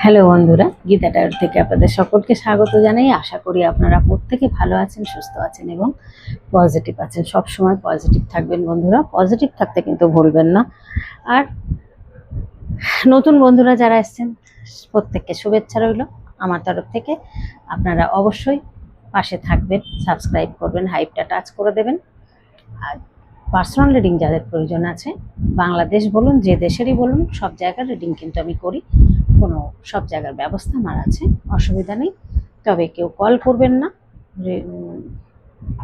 Hello বন্ধুরা, Gita tyre থেকে আপনাদের সকলকে স্বাগত জানাই। আশা করি আপনারা প্রত্যেকে ভালো আছেন, সুস্থ আছেন এবং পজিটিভ আছেন। সব সময় পজিটিভ থাকবেন বন্ধুরা, পজিটিভ থাকতে কিন্তু ভুলবেন না। আর নতুন বন্ধুরা যারা এসেছেন প্রত্যেককে শুভেচ্ছা রইল আমার তরফ থেকে। আপনারা অবশ্যই পাশে থাকবেন, সাবস্ক্রাইব করবেন, হাইপটা টাচ করে দেবেন। আর পার্সোনাল রিডিং যাদের প্রয়োজন আছে, বাংলাদেশ বলুন, যে দেশেরই বলুন, সব জায়গার রিডিং কিন্তু আমি করি। সব জায়গার ব্যবস্থা আমার আছে, অসুবিধা নেই। তবে কেউ কল করবেন না,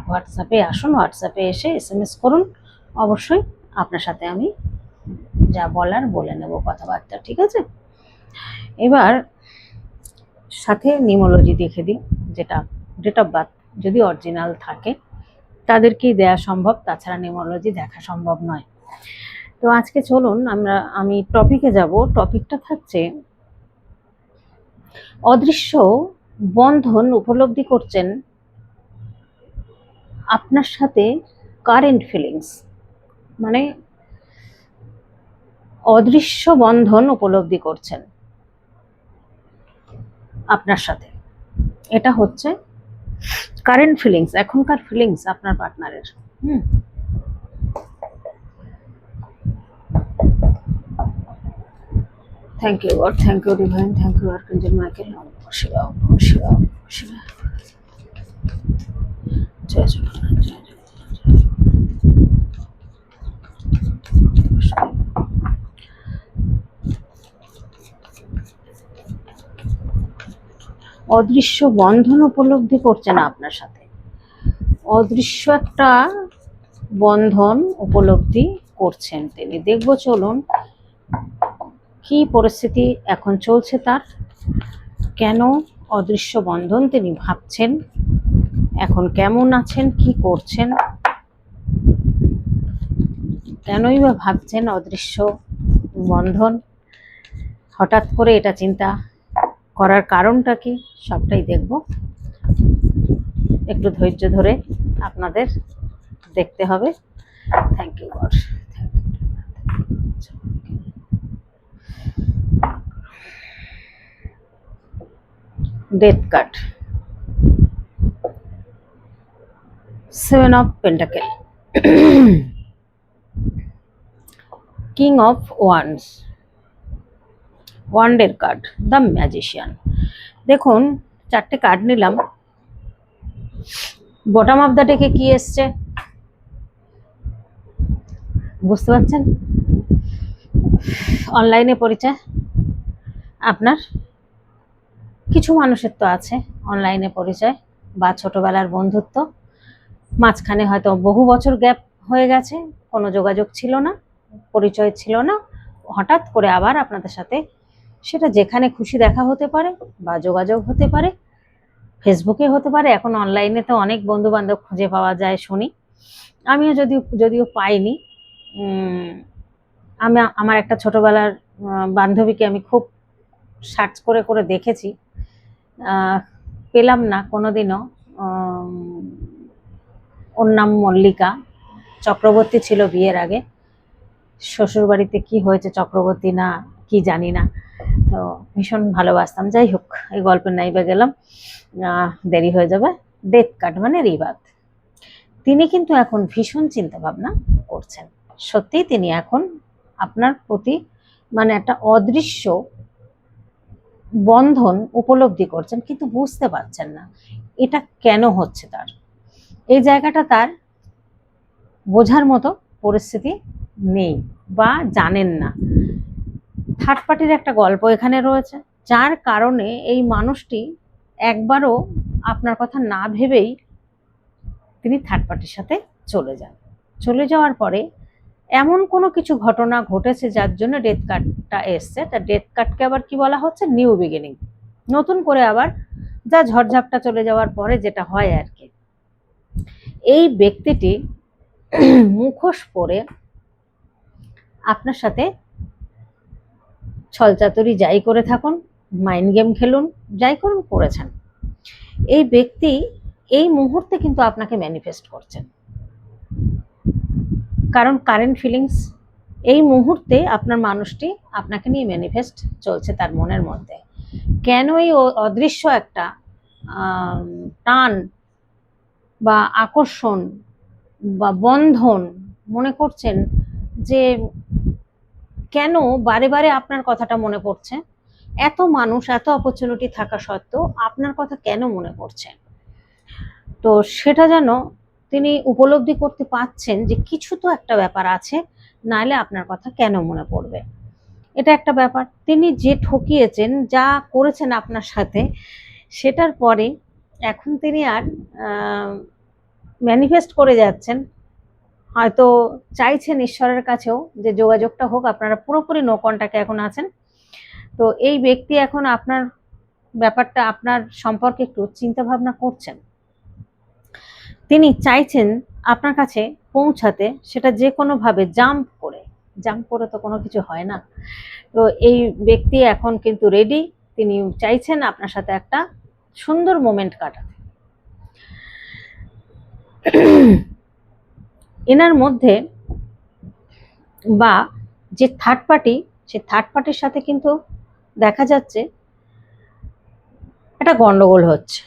হোয়াটসঅ্যাপে আসুন, হোয়াটসঅ্যাপে এসে SMS করুন। অবশ্যই আপনার সাথে আমি যা বলার বলে নেব, কথাবার্তা, ঠিক আছে? এবার সাথে নিউমোলজি দেখে দিই, যেটা ডেট অফ বার্থ যদি অরিজিনাল থাকে তাদেরকেই দেওয়া সম্ভব, তাছাড়া নিউমোলজি দেখা সম্ভব নয়। তো আজকে চলুন আমি টপিকে যাব। টপিকটা থাকছে অদৃশ্য বন্ধন উপলব্ধি করছেন আপনার সাথে কারেন্ট ফিলিংস, মানে অদৃশ্য বন্ধন উপলব্ধি করছেন আপনার সাথে। এটা হচ্ছে কারেন্ট ফিলিংস, এখনকার ফিলিংস আপনার পার্টনারের। Thank you God, thank you divine, thank you archangel Michael. নমঃ শিবায়, নমঃ শিবায়, নমঃ শিবায়। জয় জগন্নাথ, জয় জগন্নাথ। অদৃশ্য বন্ধন উপলব্ধি করছেন আপনার সাথে, অদৃশ্য একটা বন্ধন উপলব্ধি করছেন তিনি। দেখবো চলুন কি পরিস্থিতি এখন চলছে তার, কেন অদৃশ্য বন্ধন তিনি ভাবছেন, এখন কেমন আছেন, কি করছেন, কেনই বা ভাবছেন অদৃশ্য বন্ধন, হঠাৎ করে এটা চিন্তা করার কারণটা কি, সবটাই দেখব। একটু ধৈর্য ধরে আপনাদের দেখতে হবে। Thank you God. Death card, 7 of pentacle, king of wands, ওয়ান্ডের কার্ড, দ্য ম্যাজিশিয়ান। দেখুন চারটে কার্ড নিলাম। বটম অফ দ্য ডেকে কি এসছে বুঝতে পারছেন? অনলাইনে পরিচয় আপনার, কিছু মানুষের তো আছে অনলাইনে পরিচয় বা ছোটবেলার বন্ধুত্ব, মাঝখানে হয়তো বহু বছর গ্যাপ হয়ে গেছে, কোনো যোগাযোগ ছিল না, পরিচয় ছিল না, হঠাৎ করে আবার আপনাদের সাথে, সেটা যেখানে খুশি দেখা হতে পারে বা যোগাযোগ হতে পারে, ফেসবুকে হতে পারে। এখন অনলাইনে তো অনেক বন্ধু বান্ধব খুঁজে পাওয়া যায় শুনি, আমিও যদিও পাইনি। আমার একটা ছোটবেলার বান্ধবীকে আমি খুব সার্চ করে করে দেখেছি, পেলাম না কোনোদিনও। ওর নাম মল্লিকা, চক্রবর্তী ছিল বিয়ের আগে, শ্বশুরবাড়িতে কি হয়েছে চক্রবর্তী না কি জানি না, তো ভীষণ ভালোবাসতাম। যাই হোক, এই গল্পের নাইবা গেলাম, দেরি হয়ে যাবে। ডেথ কার্ড মানে রিবার্থ। তিনি কিন্তু এখন ভীষণ চিন্তা ভাবনা করছেন, সত্যি তিনি এখন আপনার প্রতি মানে একটা অদৃশ্য বন্ধন উপলব্ধি করছেন, কিন্তু বুঝতে পারছেন না এটা কেন হচ্ছে। তার এই জায়গাটা তার বোঝার মতো পরিস্থিতি নেই বা জানেন না। থার্ড পার্টির একটা গল্প এখানে রয়েছে, যার কারণে এই মানুষটি একবারও আপনার কথা না ভেবেই তিনি থার্ড পার্টির সাথে চলে যান। চলে যাওয়ার পরে এমন কোনো কিছু ঘটনা ঘটেছে যার জন্য ডেথ কার্ডটা এসছে। তা ডেথ কার্ডকে আবার কি বলা হচ্ছে? নিউ বিগিনিং, নতুন করে আবার যা ঝড়ঝাপটা চলে যাওয়ার পরে যেটা হয় আর কি। এই ব্যক্তিটি মুখোশ পরে আপনার সাথে ছলচাতুরি যাই করে থাকুন, মাইন্ড গেম খেলুন, যাই করুন করেছেন, এই ব্যক্তি এই মুহূর্তে কিন্তু আপনাকে ম্যানিফেস্ট করছেন। কারণ কারেন্ট ফিলিংস এই মুহূর্তে আপনার মানুষটি আপনাকে নিয়ে ম্যানিফেস্ট চলছে তার মনের মধ্যে। কেন এই অদৃশ্য একটা টান বা আকর্ষণ বা বন্ধন মনে করছেন, যে কেন বারে বারে আপনার কথাটা মনে পড়ছে? এত মানুষ, এত অপরচুনিটি থাকা সত্ত্বেও আপনার কথা কেন মনে পড়ছে? তো সেটা যেন তিনি উপলব্ধি করতে পারছেন যে কিছু তো একটা ব্যাপার আছে, নাহলে আপনার কথা কেন মনে পড়বে। এটা একটা ব্যাপার। তিনি যে ঠকিয়েছেন, যা করেছেন আপনার সাথে, সেটার পরে এখন তিনি আর ম্যানিফেস্ট করে যাচ্ছেন, হয়তো চাইছেন ঈশ্বরের কাছেও যে যোগাযোগটা হোক। আপনারা পুরোপুরি নো কন্ট্যাক্টে এখন আছেন। তো এই ব্যক্তি এখন আপনার ব্যাপারটা, আপনার সম্পর্কে একটু চিন্তা ভাবনা করছেন। তিনি চাইছেন আপনার কাছে পৌঁছাতে, সেটা যে কোনোভাবে জাম্প করে তো কোনো কিছু হয় না। তো এই ব্যক্তি এখন কিন্তু রেডি, তিনি চাইছেন আপনার সাথে একটা সুন্দর মোমেন্ট কাটাতে। এনার মধ্যে বা যে থার্ড পার্টি, সে থার্ড পার্টির সাথে কিন্তু দেখা যাচ্ছে একটা গন্ডগোল হচ্ছে।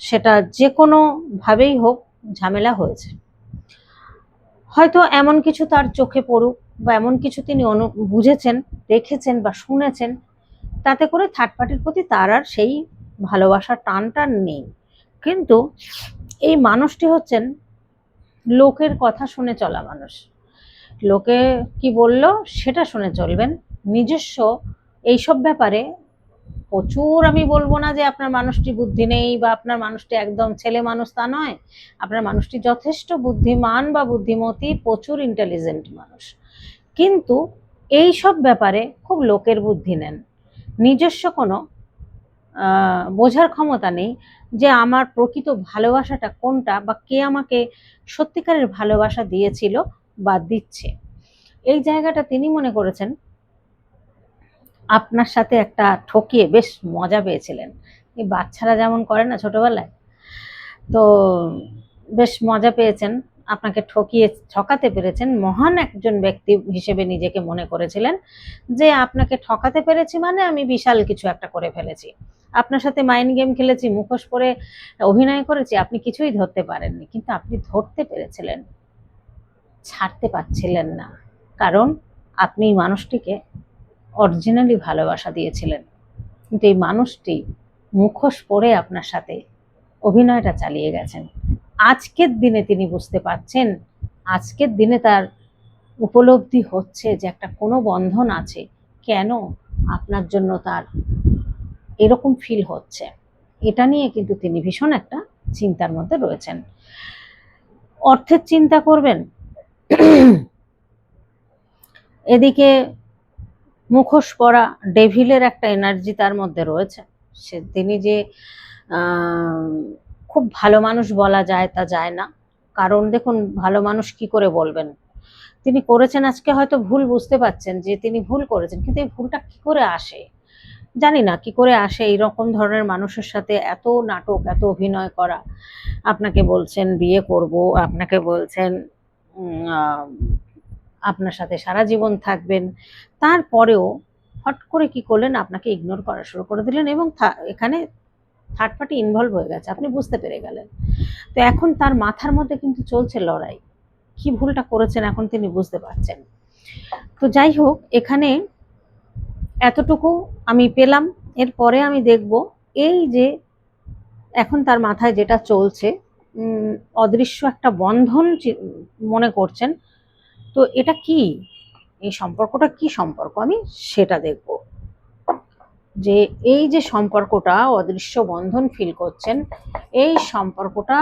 সেটা যে কোনো ভাবেই হোক, ঝামেলা হয়েছে। হয়তো এমন কিছু তার চোখে পড়ুক, বা এমন কিছু তিনি বুঝেছেন, দেখেছেন বা শুনেছেন, তাতে করে থার্ড পার্টির প্রতি তার আর সেই ভালোবাসার টানটা নেই। কিন্তু এই মানুষটি হচ্ছেন লোকের কথা শুনে চলা মানুষ। লোকে কি বলল সেটা শুনে চলবেন। নিজস্ব এইসব ব্যাপারে প্রচুর, আমি বলবো না যে আপনার মানুষটি বুদ্ধি নেই বা আপনার মানুষটি একদম ছেলে মানুষ, তা নয়। আপনার মানুষটি যথেষ্ট বুদ্ধিমান বা বুদ্ধিমতী, প্রচুর ইন্টেলিজেন্ট মানুষ। কিন্তু এই সব ব্যাপারে খুব লোকের বুদ্ধি নেন। নিজস্ব কোনো বোঝার ক্ষমতা নেই যে আমার প্রকৃত ভালোবাসাটা কোনটা, বা কে আমাকে সত্যিকারের ভালোবাসা দিয়েছিল বা দিচ্ছে। এই জায়গাটা তিনি মনে করেছেন আপনার সাথে একটা ঠকিয়ে বেশ মজা পেয়েছিলেন। এই বাচ্চারা যেমন করে না ছোটবেলায়, তো বেশ মজা পেয়েছেন, আপনাকে ঠকাতে পেরেছেন। মহান একজন ব্যক্তি হিসেবে নিজেকে মনে করেছিলেন যে আপনাকে ঠকাতে পেরেছি মানে আমি বিশাল কিছু একটা করে ফেলেছি। আপনার সাথে মাইন্ড গেম খেলেছি, মুখোশ পরে অভিনয় করেছি, আপনি কিছুই ধরতে পারেননি। কিন্তু আপনি ধরতে পেরেছিলেন, ছাড়তে পারছিলেন না, কারণ আপনি মানুষটিকে অরিজিনালি ভালোবাসা দিয়েছিলেন। কিন্তু এই মানুষটি মুখোশ পরে আপনার সাথে অভিনয়টা চালিয়ে গেছেন। আজকের দিনে তিনি বুঝতে পারছেন, আজকের দিনে তার উপলব্ধি হচ্ছে যে একটা কোনো বন্ধন আছে, কেন আপনার জন্য তার এরকম ফিল হচ্ছে। এটা নিয়ে কিন্তু তিনি ভীষণ একটা চিন্তার মধ্যে রয়েছেন। অর্থের চিন্তা করবেন, এদিকে মুখোশ পরা ডেভিলের একটা এনার্জি তার মধ্যে রয়েছে। তিনি যে খুব ভালো মানুষ বলা যায় তা যায় না। কারণ দেখুন, ভালো মানুষ কি করে বলবেন? তিনি করেছেন, আজকে হয়তো ভুল বুঝতে পারছেন যে তিনি ভুল করেছেন, কিন্তু এই ভুলটা কি করে আসে জানি না। কি করে আসে এইরকম ধরনের মানুষের সাথে এত নাটক, এত অভিনয় করা? আপনাকে বলছেন বিয়ে করব, আপনাকে বলছেন আপনার সাথে সারা জীবন থাকবেন, তারপরেও হট করে কি করলেন, আপনাকে ইগনোর করা শুরু করে দিলেন, এবং এখানে থার্ড পার্টি ইনভলভ হয়ে গেছে, আপনি বুঝতে পেরে গেলেন। তো এখন তার মাথার মধ্যে কিন্তু চলছে লড়াই, কি ভুলটা করেছেন এখন তিনি বুঝতে পারছেন। তো যাই হোক, এখানে এতটুকু আমি পেলাম। এরপরে আমি দেখব এই যে এখন তার মাথায় যেটা চলছে, অদৃশ্য একটা বন্ধন মনে করছেন। তো এটা কি, এই সম্পর্কটা কি সম্পর্ক, আমি সেটা দেখব। যে এই যে সম্পর্কটা অদৃশ্য বন্ধন ফিল করছেন, এই সম্পর্কটা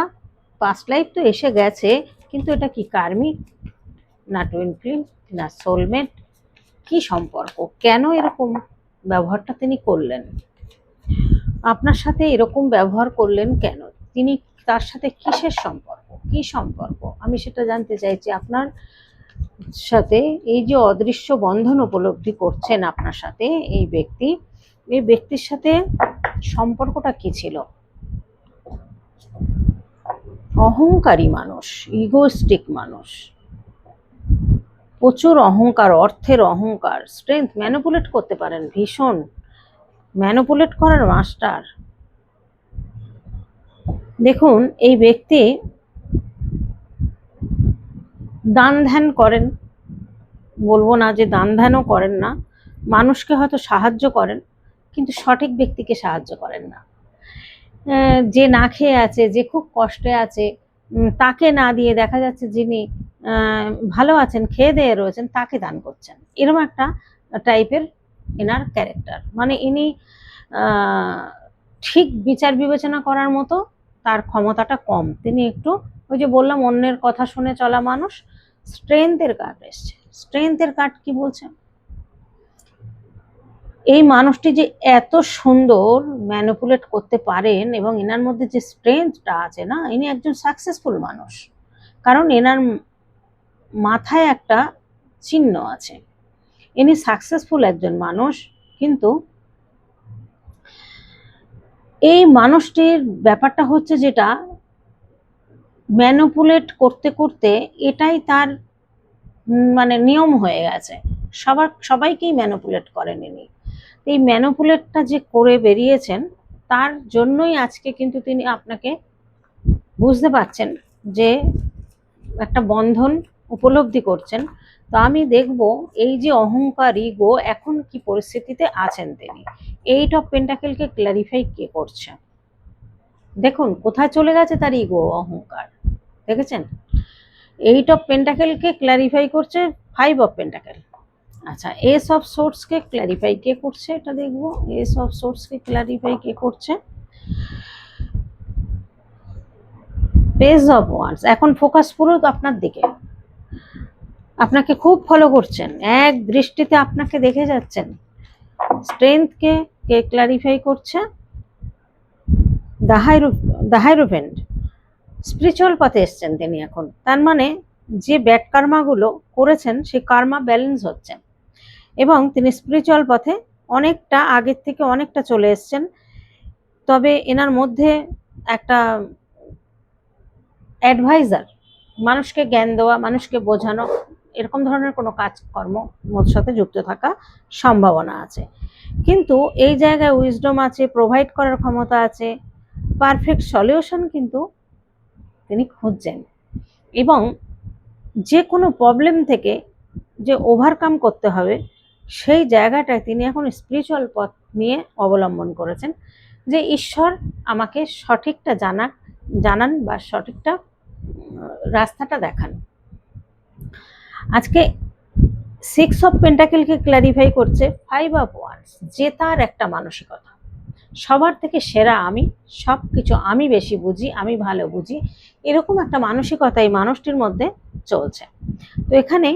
পাস্ট লাইফ তো এসে গেছে, কিন্তু এটা কি কার্মিক, না টুইন ফ্লেম, না সোলমেট? কি সম্পর্ক, কেন এরকম ব্যবহারটা তিনি করলেন, আপনার সাথে এরকম ব্যবহার করলেন কেন? তিনি তার সাথে কিসের সম্পর্ক, কি সম্পর্ক, আমি সেটা জানতে চাইছি। আপনার সাথে এই যে অদৃশ্য বন্ধন উপলব্ধি করছেন আপনার সাথে এই ব্যক্তির সাথে সম্পর্কটা কি ছিল? অহংকারী মানুষ, ইগোস্টিক মানুষ, প্রচুর অহংকার, অর্থের অহংকার, স্ট্রেংথ ম্যানিপুলেট করতে পারেন ভীষণ, ম্যানিপুলেট করার মাস্টার। দেখুন, এই ব্যক্তি দান ধ্যান করেন, বলবো না যে দান ধ্যানও করেন না, মানুষকে হয়তো সাহায্য করেন, কিন্তু সঠিক ব্যক্তিকে সাহায্য করেন না। যে না খেয়ে আছে, যে খুব কষ্টে আছে, তাকে না দিয়ে দেখা যাচ্ছে যিনি ভালো আছেন, খেয়ে দিয়ে রয়েছেন, তাকে দান করছেন। এরকম একটা টাইপের এনার ক্যারেক্টার। মানে ইনি ঠিক বিচার বিবেচনা করার মতো তার ক্ষমতাটা কম। তিনি একটু, ওই যে বললাম, অন্যের কথা শুনে চলা মানুষ। স্ট্রেংথের কার্ড এসছে। স্ট্রেংথের কার্ড কি বলছে? এই মানুষটি যে এত সুন্দর ম্যানিপুলেট করতে পারেন এবং এনার মধ্যে যে স্ট্রেংথটা আছে না, ইনি একজন সাকসেসফুল মানুষ। কারণ এনার মাথায় একটা চিহ্ন আছে, ইনি সাকসেসফুল একজন মানুষ। কিন্তু এই মানুষটির ব্যাপারটা হচ্ছে যেটা, ম্যানিপুলেট করতে করতে এটাই তার মানে নিয়ম হয়ে গেছে। সবাইকেই ম্যানিপুলেট করেন ইনি। এই ম্যানিপুলেটটা যে করে বেরিয়েছেন, তার জন্যই আজকে কিন্তু তিনি আপনাকে বুঝতে পারছেন যে একটা বন্ধন উপলব্ধি করছেন। তো আমি দেখব এই যে অহংকার, ইগো, এখন কি পরিস্থিতিতে আছেন তিনি। এইট অফ পেন্টাকেলকে ক্ল্যারিফাই কে করছে? দেখুন কোথায় চলে গেছে তার ইগো, অহংকার। দেখেছেন? এইট অফ পেন্টাকেলকে ক্ল্যারিফাই করছে ফাইভ অফ পেন্টাকেল। আচ্ছা, এস অফ সোর্সকে ক্ল্যারিফাই কে করছে এটা দেখবো। এস অফ সোর্সকে ক্ল্যারিফাই কে করছে? Page of wands. এখন ফোকাস পুরো আপনার দিকে, আপনাকে খুব ফলো করছেন, এক দৃষ্টিতে আপনাকে দেখে যাচ্ছেন। স্ট্রেংথকে কে ক্ল্যারিফাই করছে? The hierophant. স্পিরিচুয়াল পথে এসছেন তিনি এখন। তার মানে যে ব্যাড কার্মাগুলো করেছেন সেই কার্মা ব্যালেন্স হচ্ছে এবং তিনি স্পিরিচুয়াল পথে অনেকটা আগের থেকে অনেকটা চলে এসছেন। তবে এনার মধ্যে একটা অ্যাডভাইজার, মানুষকে জ্ঞান দেওয়া, মানুষকে বোঝানো, এরকম ধরনের কোনো কাজকর্ম মোর সাথে যুক্ত থাকা সম্ভাবনা আছে। কিন্তু এই জায়গায় উইজডম আছে, প্রোভাইড করার ক্ষমতা আছে, পারফেক্ট সলিউশন কিন্তু তিনি খুঁজছেন। এবং যে কোনো প্রবলেম থেকে যে ওভারকাম করতে হবে, সেই জায়গাটায় তিনি এখন স্পিরিচুয়াল পথ নিয়ে অবলম্বন করেছেন, যে ঈশ্বর আমাকে সঠিকটা জানান বা সঠিকটা রাস্তাটা দেখান। আজকে সিক্স অফ পেন্টাকেলকে ক্ল্যারিফাই করছে ফাইভ অফ ওয়ান্স। যে তার একটা মানসিকতা, সবার থেকে সেরা আমি, সব কিছু আমি বেশি বুঝি, আমি ভালো বুঝি, এরকম একটা মানসিকতা এই মানুষটির মধ্যে চলছে। তো এখানে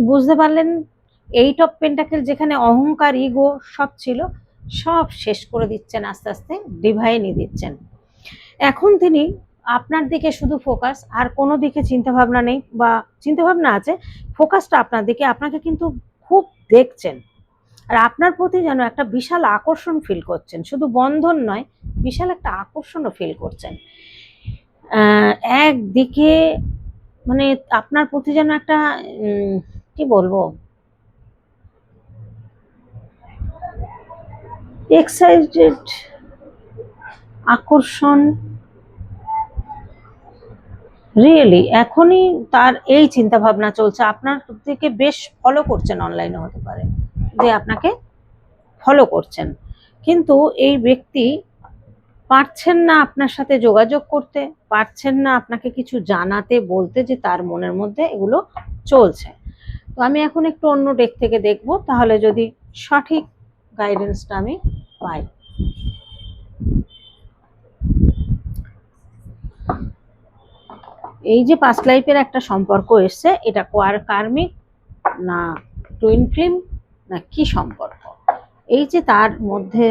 বুঝতে পারলেন, এইট অফ পেন্টাকেল যেখানে অহংকার, ইগো সব ছিল, সব শেষ করে দিচ্ছেন আস্তে আস্তে, ডিভাইনই দিচ্ছেন। এখন তিনি আপনার দিকে শুধু ফোকাস, আর কোনো দিকে চিন্তাভাবনা নেই, বা চিন্তাভাবনা আছে, ফোকাসটা আপনার দিকে। আপনাকে কিন্তু খুব দেখছেন, আর আপনার প্রতি যেন একটা বিশাল আকর্ষণ ফিল করছেন। শুধু বন্ধন নয়, বিশাল একটা আকর্ষণও ফিল করছেন। একদিকে মানে আপনার প্রতি যেন একটা কি বলবো, এক্সাইটেড, আকর্ষণ, রিয়েলি এখনই তার এই চিন্তা ভাবনা চলছে। আপনার দিকে বেশ ফলো করছেন, অনলাইনে হতে পারে যে আপনাকে ফলো করছেন, কিন্তু এই ব্যক্তি পারছেন না আপনার সাথে যোগাযোগ করতে, পারছেন না আপনাকে কিছু জানাতে, বলতে যে তার মনের মধ্যে এগুলো চলছে। তো আমি এখন একটু অন্য ডেক থেকে দেখব, তাহলে যদি সঠিক গাইডেন্সটা আমি পাই। এই যে পাস্ট লাইফের একটা সম্পর্ক এসছে, এটা কার্মিক না টুইন ফ্লেম না কি সম্পর্ক? এই যে তার মধ্যে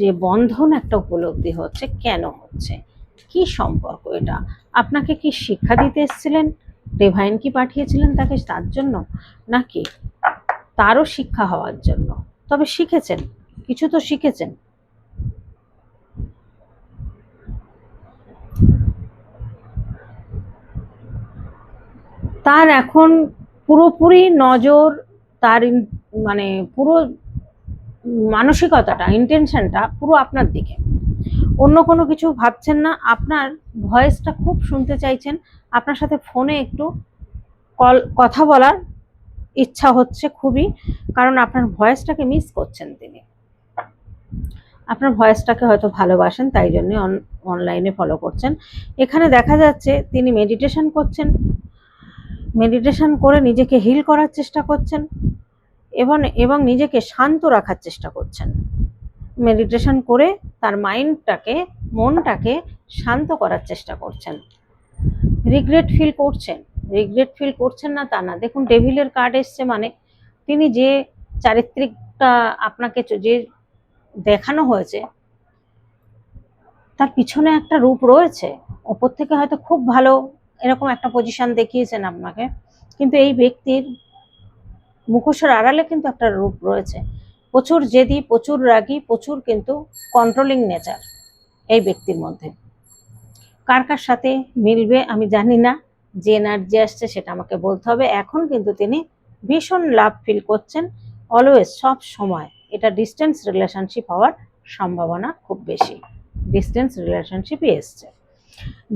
যে বন্ধন একটা উপলব্ধি হচ্ছে, কেন হচ্ছে, কি সম্পর্ক এটা? আপনাকে কি শিক্ষা দিতে এসেছিলেন? ডিভাইন কি পাঠিয়েছিলেন তাকে তার জন্য, নাকি তারও শিক্ষা হওয়ার জন্য? তবে শিখেছেন, কিছু তো শিখেছেন। তার এখন পুরোপুরি নজর, তার মানে পুরো মানসিকতাটা, ইন্টেনশনটা পুরো আপনার দিকে, অন্য কোনো কিছু ভাবছেন না। আপনার ভয়েসটা খুব শুনতে চাইছেন, আপনার সাথে ফোনে একটু কথা বলার ইচ্ছা হচ্ছে খুবই, কারণ আপনার ভয়েসটাকে মিস করছেন তিনি। আপনার ভয়েসটাকে হয়তো ভালোবাসেন, তাই জন্য অনলাইনে ফলো করছেন। এখানে দেখা যাচ্ছে তিনি মেডিটেশন করছেন, মেডিটেশন করে নিজেকে হিল করার চেষ্টা করছেন এবং নিজেকে শান্ত রাখার চেষ্টা করছেন। মেডিটেশন করে তার মনটাকে শান্ত করার চেষ্টা করছেন। রিগ্রেট ফিল করছেন না তা না। দেখুন, ডেভিলের কার্ড এসছে, মানে তিনি যে চারিত্রিকটা আপনাকে যে দেখানো হয়েছে তার পিছনে একটা রূপ রয়েছে। ওপর থেকে হয়তো খুব ভালো এরকম একটা পজিশন দেখিয়েছেন আপনাকে, কিন্তু এই ব্যক্তির মুখোশের আড়ালে কিন্তু একটা রূপ রয়েছে। প্রচুর জেদি, প্রচুর রাগী, প্রচুর কিন্তু কন্ট্রোলিং নেচার এই ব্যক্তির মধ্যে। কার কার সাথে মিলবে আমি জানি না, যে এনার্জি আসছে সেটা আমাকে বলতে হবে। এখন কিন্তু তিনি ভীষণ লাভ ফিল করছেন, অলওয়েজ, সব সময়। এটা ডিস্টেন্স রিলেশনশিপ হওয়ার সম্ভাবনা খুব বেশি, ডিস্টেন্স রিলেশনশিপই এসছে,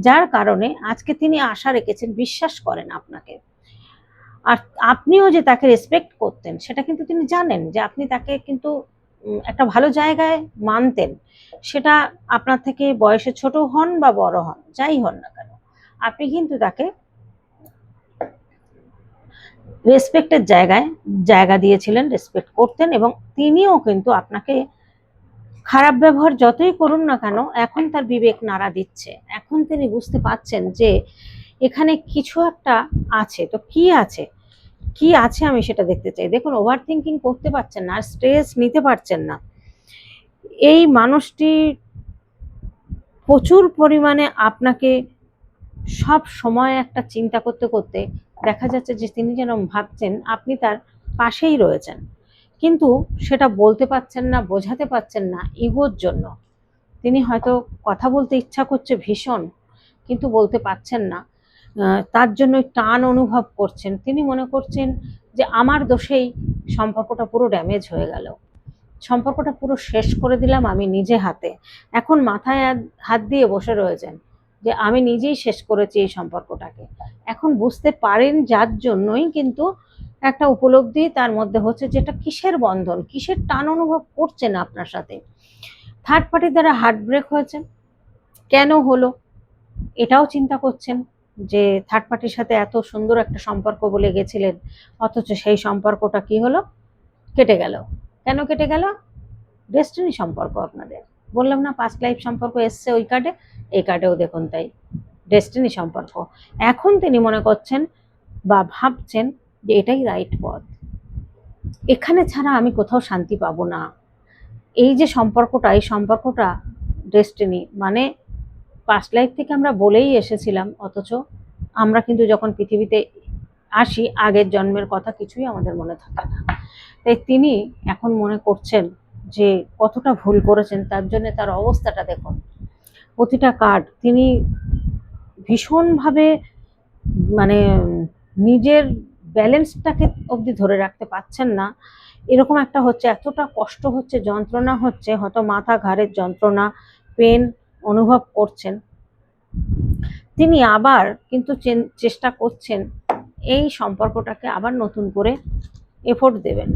যার কারণে আজকে তিনি আশা রেখেছেন, বিশ্বাস করেন আপনাকে। আর আপনিও যে তাকে রেসপেক্ট করতেন সেটা কিন্তু তিনি জানেন, যে আপনি তাকে কিন্তু একটা ভালো জায়গায় মানতেন। সেটা আপনার থেকে বয়সে ছোট হন বা বড় হন, যাই হন না কেন, আপনি কিন্তু তাকে রেসপেক্টের জায়গা দিয়েছিলেন, রেসপেক্ট করতেন, এবং তিনিও কিন্তু আপনাকে খারাপ ব্যবহার যতই করুন না কেন, এখন তার বিবেক নাড়া দিচ্ছে। এখন তিনি বুঝতে পারছেন যে এখানে কিছু একটা আছে। তো কি আছে আমি সেটা দেখতে চাই। দেখুন, ওভার থিঙ্কিং করতে পারছেন না, আর স্ট্রেস নিতে পারছেন না। এই মানুষটি প্রচুর পরিমাণে আপনাকে সব সময় একটা চিন্তা করতে করতে দেখা যাচ্ছে যে তিনি যেন ভাবছেন আপনি তার পাশেই রয়েছেন, কিন্তু সেটা বলতে পারছেন না, বোঝাতে পারছেন না, ইগোর জন্য। তিনি হয়তো কথা বলতে ইচ্ছা করছে ভীষণ, কিন্তু বলতে পারছেন না। তার জন্য টান অনুভব করছেন। তিনি মনে করছেন যে আমার দোষেই সম্পর্কটা পুরো ড্যামেজ হয়ে গেল, সম্পর্কটা পুরো শেষ করে দিলাম আমি নিজে হাতে। এখন মাথায় হাত দিয়ে বসে রয়েছেন যে আমি নিজেই শেষ করেছি এই সম্পর্কটাকে। এখন বুঝতে পারেন, যার জন্যই কিন্তু একটা উপলব্ধি তার মধ্যে হচ্ছে, যেটা কিসের বন্ধন, কিসের টান অনুভব করছেন আপনার সাথে। থার্ড পার্টির দ্বারা হার্ট ব্রেক হয়েছে, কেন হলো এটাও চিন্তা করছেন, যে থার্ড পার্টির সাথে এত সুন্দর একটা সম্পর্ক বলে গেছিলেন, অথচ সেই সম্পর্কটা কি হলো, কেটে গেল। কেন কেটে গেল? ডেস্টিনি সম্পর্ক আপনাদের, বললাম না পাস্ট লাইফ সম্পর্ক এসছে ওই কার্ডে, এই কার্ডেও দেখুন তাই, ডেস্টিনি সম্পর্ক। এখন তিনি মনে করছেন বা ভাবছেন যে এটাই রাইট পথ, এখানে ছাড়া আমি কোথাও শান্তি পাবো না। এই যে সম্পর্কটা, এই সম্পর্কটা ডেস্টিনি, মানে পাস্ট লাইফ থেকে আমরা বলেই এসেছিলাম, অথচ আমরা কিন্তু যখন পৃথিবীতে আসি আগের জন্মের কথা কিছুই আমাদের মনে থাকে না। তাই তিনি এখন মনে করছেন যে কতটা ভুল করেছেন, তার জন্য তার অবস্থাটা দেখুন। প্রতিটা কার্ড তিনি ভীষণভাবে, মানে নিজের ব্যালেন্সটাকে অবধি ধরে রাখতে পারছেন না, এরকম একটা হচ্ছে, এতটা কষ্ট হচ্ছে, যন্ত্রণা হচ্ছে, হয়তো মাথা ঘাড়ের যন্ত্রণা, পেন অনুভব করছেন। তিনি আবার কিন্তু চেষ্টা করছেন এই সম্পর্কটাকে আবার নতুন করে এফোর্ট দেবেন।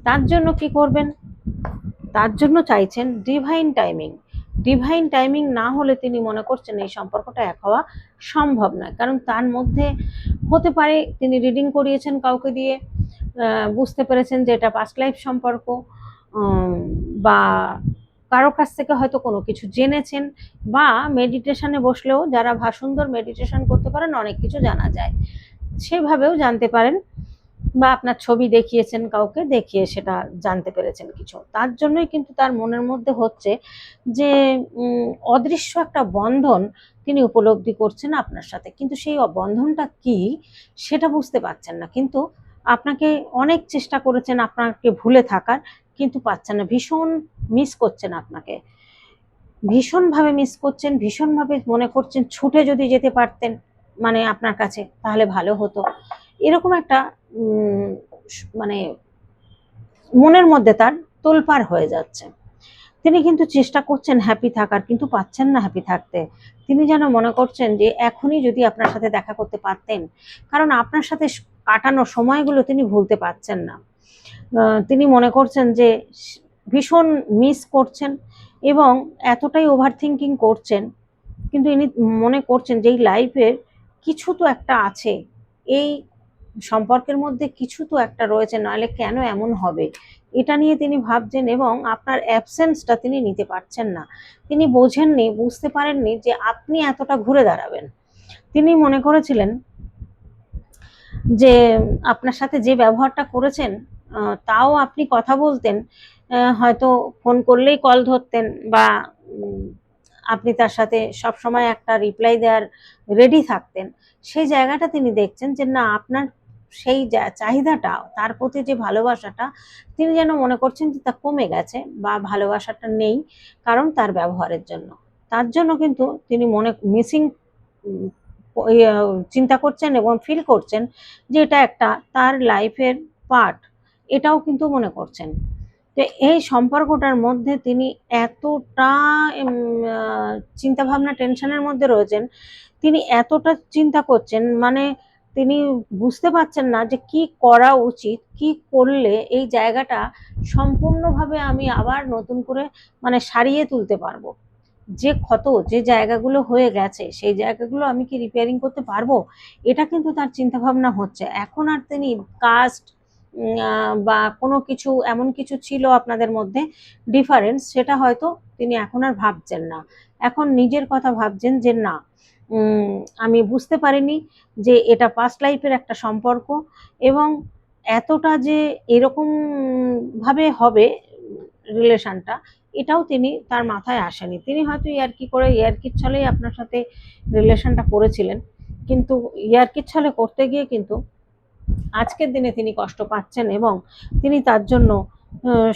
তার জন্য কি করবেন? তার জন্য চাইছেন ডিভাইন টাইমিং। ডিভাইন টাইমিং না হলে তিনি মনে করছেন এই সম্পর্কটা এক হওয়া সম্ভব নয়। কারণ তার মধ্যে হতে পারে তিনি রিডিং করিয়েছেন কাউকে দিয়ে, বুঝতে পেরেছেন যে এটা পাস্ট লাইফ সম্পর্ক, বা কারো কাছ থেকে হয়তো কোনো কিছু জেনেছেন, বা মেডিটেশনে বসলেও যারা সুন্দর মেডিটেশন করতে পারেন অনেক কিছু জানা যায়, সেভাবেও জানতে পারেন, বা আপনার ছবি দেখিয়েছেন কাউকে, দেখিয়ে সেটা জানতে পেরেছেন কিছু। তার জন্যই কিন্তু তার মনের মধ্যে হচ্ছে যে অদৃশ্য একটা বন্ধন তিনি উপলব্ধি করছেন আপনার সাথে, কিন্তু সেই বন্ধনটা কি সেটা বুঝতে পারছেন না। কিন্তু আপনাকে অনেক চেষ্টা করেছেন আপনাকে ভুলে থাকার, কিন্তু পাচ্ছেন না, ভীষণ মিস করছেন আপনাকে, ভীষণভাবে মিস করছেন, ভীষণভাবে মনে করছেন ছুটে যদি যেতে পারতেন মানে আপনার কাছে তাহলে ভালো হতো। এরকম একটা মানে মনের মধ্যে তার তোলপাড় হয়ে যাচ্ছে। তিনি কিন্তু চেষ্টা করছেন হ্যাপি থাকার, কিন্তু পাচ্ছেন না হ্যাপি থাকতে। তিনি যেন মনে করছেন যে এখনই যদি আপনার সাথে দেখা করতে পারতেন, কারণ আপনার সাথে কাটানো সময়গুলো তিনি ভুলতে পারছেন না। তিনি মনে করছেন যে ভীষণ মিস করছেন এবং এতটাই ওভার থিঙ্কিং করছেন, কিন্তু ইনি মনে করছেন যে এই লাইফের কিছু তো একটা আছে, এই সম্পর্কের মধ্যে কিছু তো একটা রয়েছে, নাহলে কেন এমন হবে, এটা নিয়ে তিনি ভাবছেন। এবং আপনার অ্যাবসেন্সটা তিনি নিতে পারছেন না। তিনি বোঝেননি, বুঝতে পারেননি যে আপনি এতটা ঘুরে দাঁড়াবেন। তিনি মনে করেছিলেন যে আপনার সাথে যে ব্যবহারটা করেছেন, তাও আপনি কথা বলতেন, হয়তো ফোন করলেই কল ধরতেন, বা আপনি তার সাথে সব সময় একটা রিপ্লাই দেওয়ার রেডি থাকতেন। সেই জায়গাটা তিনি দেখছেন যে না, আপনার সেই চাহিদাটা, তার প্রতি যে ভালোবাসাটা, তিনি যেন মনে করছেন যে তা কমে গেছে বা ভালোবাসাটা নেই, কারণ তার ব্যবহারের জন্য। তার জন্য কিন্তু তিনি মিসিং চিন্তা করছেন এবং ফিল করছেন যে এটা একটা তার লাইফের পার্ট, এটাও কিন্তু মনে করছেন। তো এই সম্পর্কটার মধ্যে তিনি এতটা চিন্তা ভাবনা, টেনশনের মধ্যে রয়েছেন, তিনি এতটা চিন্তা করছেন, মানে তিনি বুঝতে পারছেন না যে কি করা উচিত, কি করলে এই জায়গাটা সম্পূর্ণভাবে আমি আবার নতুন করে মানে সারিয়ে তুলতে পারবো। যে ক্ষত, যে জায়গাগুলো হয়ে গেছে, সেই জায়গাগুলো আমি কি রিপেয়ারিং করতে পারবো, এটা কিন্তু তার চিন্তা ভাবনা হচ্ছে। এখন আর তিনি কাস্ট বা কোনো কিছু, এমন কিছু ছিল আপনাদের মধ্যে ডিফারেন্স, সেটা হয়তো তিনি এখন আর ভাবছেন না। এখন নিজের কথা ভাবছেন যে না, আমি বুঝতে পারিনি যে এটা পাস্ট লাইফের একটা সম্পর্ক, এবং এতটা যে এরকম ভাবে হবে রিলেশনটা, এটাও তিনি তার মাথায় আসেনি। তিনি হয়তো ইয়ার্কির ছলেই আপনার সাথে রিলেশনটা করেছিলেন, কিন্তু ইয়ার্কির ছলে করতে গিয়ে কিন্তু আজকের দিনে তিনি কষ্ট পাচ্ছেন, এবং তিনি তার জন্য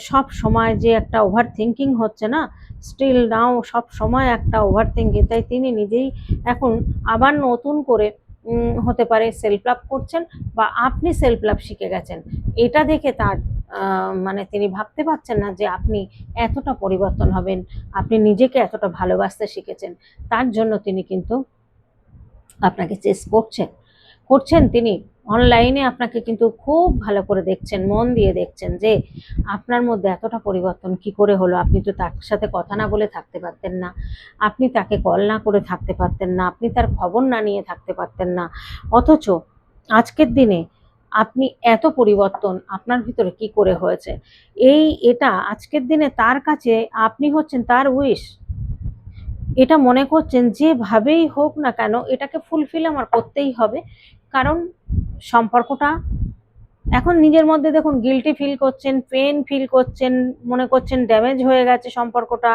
সব সময় যে একটা ওভার থিঙ্কিং হচ্ছে না, স্টিল নাও সব সময় একটা ওভার থিঙ্কিং, তাই তিনি নিজেই এখন আবার নতুন করে হতে পারে সেলফ লাভ করছেন, বা আপনি সেলফ লাভ শিখে গেছেন। এটা দেখে তার মানে তিনি ভাবতে পারছেন না যে আপনি এতটা পরিবর্তন হবেন, আপনি নিজেকে এতটা ভালোবাসতে শিখেছেন। তার জন্য তিনি কিন্তু আপনাকে চেস করছেন তিনি অনলাইনে আপনাকে কিন্তু খুব ভালো করে দেখছেন, মন দিয়ে দেখছেন যে আপনার মধ্যে এতটা পরিবর্তন কি করে হলো। আপনি তো তার সাথে কথা না বলে থাকতে পারতেন না, আপনি তাকে কল না করে থাকতে পারতেন না, আপনি তার খবর না নিয়ে থাকতে পারতেন না, অথচ আজকের দিনে আপনি এত পরিবর্তন আপনার ভিতরে কি করে হয়েছে। এটা আজকের দিনে তার কাছে আপনি হচ্ছেন তার উইশ। এটা মনে করছেন যেভাবেই হোক না কেন এটাকে ফুলফিল আমার করতেই হবে, কারণ সম্পর্কটা এখন নিজের মধ্যে দেখুন গিল্টি ফিল করছেন, পেন ফিল করছেন, মনে করছেন ড্যামেজ হয়ে গেছে সম্পর্কটা,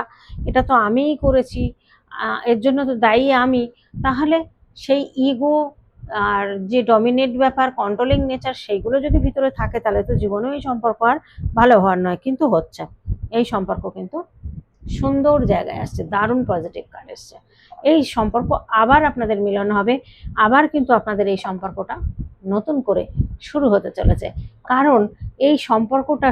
এটা তো আমিই করেছি, এর জন্য তো দায়ী আমি। তাহলে সেই ইগো আর যে ডমিনেট ব্যাপার, কন্ট্রোলিং নেচার, সেইগুলো যদি ভিতরে থাকে, তাহলে তো জীবনেও এই সম্পর্ক আর ভালো হওয়ার নয়। কিন্তু হচ্ছে, এই সম্পর্ক কিন্তু সুন্দর জায়গায় আসছে, দারুণ পজিটিভ কার্ড এসছে। এই সম্পর্ক আবার আপনাদের মিলন হবে, আবার কিন্তু আপনাদের এই সম্পর্কটা নতুন করে শুরু হতে চলেছে, কারণ এই সম্পর্কটা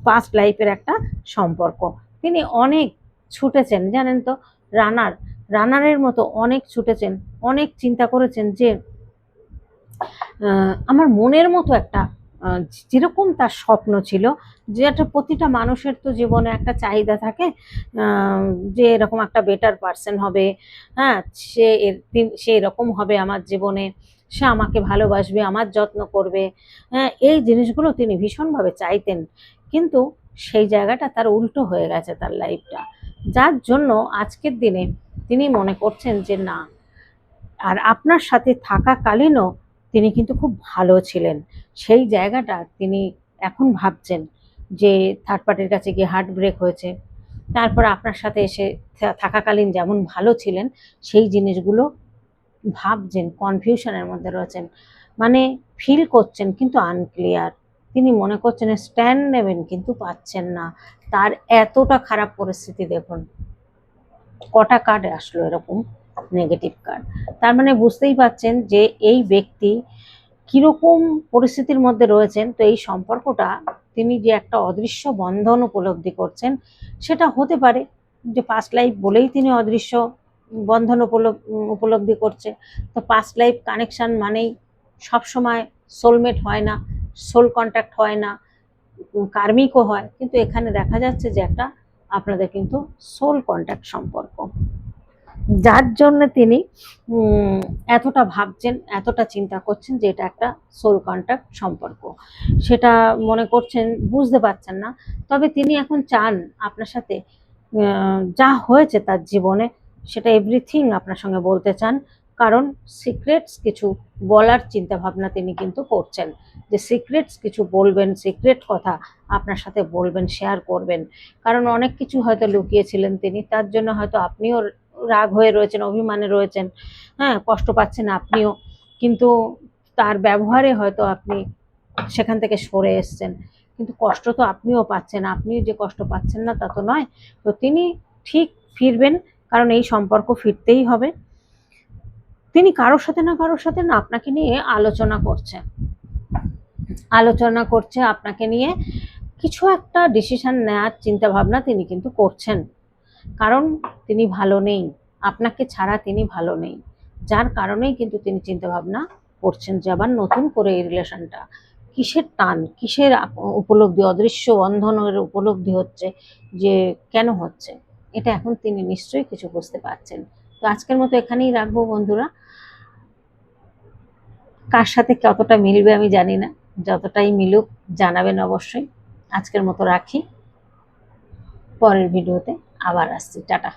পাস্ট লাইফের একটা সম্পর্ক। তিনি অনেক ছুটেছেন জানেন তো, রানারের মতো অনেক ছুটেছেন, অনেক চিন্তা করেছেন যে আমার মনের মতো একটা যেরকম তার স্বপ্ন ছিল, যে একটা প্রতিটা মানুষের তো জীবনে একটা চাহিদা থাকে, যে এরকম একটা বেটার পার্সন হবে, হ্যাঁ, সে এরকম হবে আমার জীবনে, সে আমাকে ভালোবাসবে, আমার যত্ন করবে, হ্যাঁ, এই জিনিসগুলো তিনি ভীষণভাবে চাইতেন। কিন্তু সেই জায়গাটা তার উল্টো হয়ে গেছে তার লাইফটা, যার জন্য আজকের দিনে তিনি মনে করছেন যে না। আর আপনার সাথে থাকাকালীনও তিনি কিন্তু খুব ভালো ছিলেন, সেই জায়গাটা তিনি এখন ভাবছেন যে থার্ড পার্টির কাছে গিয়ে হার্ট ব্রেক হয়েছে। তারপর আপনার সাথে এসে থাকাকালীন যেমন ভালো ছিলেন, সেই জিনিসগুলো ভাবছেন, কনফিউশনের মধ্যে রয়েছেন, মানে ফিল করছেন কিন্তু আনক্লিয়ার। তিনি মনে করছেন স্ট্যান্ড নেবেন কিন্তু পাচ্ছেন না। তার এতটা খারাপ পরিস্থিতি দেখুন, কটা কার্ড আসলো এরকম নেগেটিভ কার্ড। তার মানে বুঝতেই পারছেন যে এই ব্যক্তি কিরকম পরিস্থিতির মধ্যে রয়েছেন। তো এই সম্পর্কটা তিনি যে একটা অদৃশ্য বন্ধন উপলব্ধি করছেন, সেটা হতে পারে যে পাস্ট লাইফ বলেই তিনি অদৃশ্য বন্ধন উপলব্ধি করছে। তো পাস্ট লাইফ কানেকশন মানেই সবসময় সোলমেট হয় না, সোল কন্ট্যাক্ট হয় না, কার্মিকও হয়, কিন্তু এখানে দেখা যাচ্ছে যে একটা আপনাদের কিন্তু সোল কন্ট্যাক্ট সম্পর্ক, যার জন্য তিনি এতটা ভাবছেন, এতটা চিন্তা করছেন যে এটা একটা সোল কন্ট্যাক্ট সম্পর্ক, সেটা মনে করছেন, বুঝতে পারছেন না। তবে তিনি এখন চান আপনার সাথে যা হয়েছে তার জীবনে সেটা এভরিথিং আপনার সঙ্গে বলতে চান, কারণ সিক্রেটস কিছু বলার চিন্তা ভাবনা তিনি কিন্তু করছেন, যে সিক্রেটস কিছু বলবেন, সিক্রেট কথা আপনার সাথে বলবেন, শেয়ার করবেন। কারণ অনেক কিছু হয়তো লুকিয়েছিলেন তিনি, তার জন্য হয়তো আপনিও রাগ হয়ে রয়েছেন, অভিমানে রয়েছেন, হ্যাঁ, কষ্ট পাচ্ছেন আপনিও, কিন্তু তার ব্যবহারে হয়তো আপনি সেখান থেকে সরে এসছেন, কিন্তু কষ্ট তো আপনিও পাচ্ছেন, আপনিও যে কষ্ট পাচ্ছেন না তা তো নয়। তো তিনি ঠিক ফিরবেন, কারণ এই সম্পর্ক ফিরতেই হবে। তিনি কারোর সাথে না কারোর সাথে না আপনাকে নিয়ে আলোচনা করছে আপনাকে নিয়ে কিছু একটা ডিসিশন নেওয়ার চিন্তা ভাবনা তিনি কিন্তু করছেন, কারণ তিনি ভালো নেই, আপনাকে ছাড়া তিনি ভালো নেই, যার কারণেই কিন্তু তিনি চিন্তা ভাবনা করছেন যে আবার নতুন করে এই রিলেশনটা কিসের টান, কিসের উপলব্ধি, অদৃশ্য বন্ধনের উপলব্ধি হচ্ছে, যে কেন হচ্ছে এটা এখন তিনি নিশ্চয়ই কিছু বুঝতে পারছেন। তো আজকের মতো এখানেই রাখবো বন্ধুরা, কার সাথে কতটা মিলবে আমি জানি না, যতটাই মিলুক জানাবেন অবশ্যই। আজকের মতো রাখি, পরের ভিডিওতে আবার আসছি, টাটা।